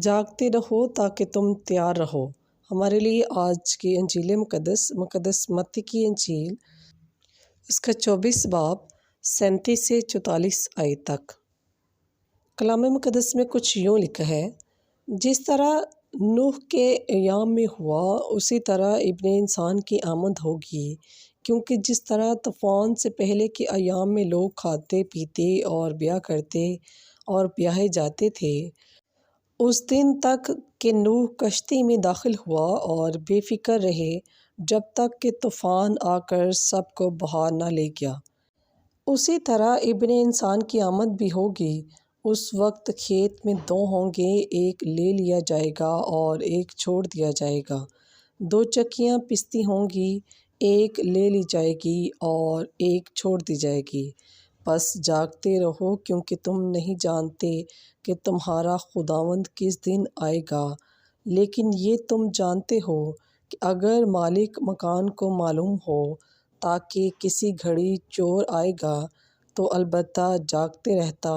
جاگتے رہو تاکہ تم تیار رہو۔ ہمارے لیے آج کی انجیل مقدس متی کی انجیل، اس کا 24 باب 37 سے 44 آیت تک۔ کلام مقدس میں کچھ یوں لکھا ہے: جس طرح نوح کے ایام میں ہوا اسی طرح ابن انسان کی آمد ہوگی، کیونکہ جس طرح طوفان سے پہلے کے ایام میں لوگ کھاتے پیتے اور بیاہ کرتے اور بیاہے جاتے تھے، اس دن تک کہ نوح کشتی میں داخل ہوا اور بے فکر رہے جب تک کہ طوفان آ کر سب کو بہا نہ لے گیا، اسی طرح ابن انسان کی آمد بھی ہوگی۔ اس وقت کھیت میں دو ہوں گے، ایک لے لیا جائے گا اور ایک چھوڑ دیا جائے گا۔ دو چکیاں پستی ہوں گی، ایک لے لی جائے گی اور ایک چھوڑ دی جائے گی۔ بس جاگتے رہو، کیونکہ تم نہیں جانتے کہ تمہارا خداوند کس دن آئے گا۔ لیکن یہ تم جانتے ہو کہ اگر مالک مکان کو معلوم ہو تاکہ کسی گھڑی چور آئے گا تو البتہ جاگتے رہتا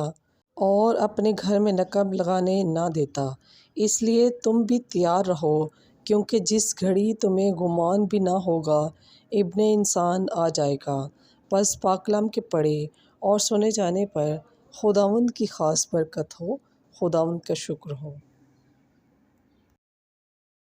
اور اپنے گھر میں نقب لگانے نہ دیتا۔ اس لیے تم بھی تیار رہو، کیونکہ جس گھڑی تمہیں گمان بھی نہ ہوگا ابن انسان آ جائے گا۔ بس پاک کلام کے پڑھے اور سنے جانے پر خداوند کی خاص برکت ہو۔ خداوند کا شکر ہو۔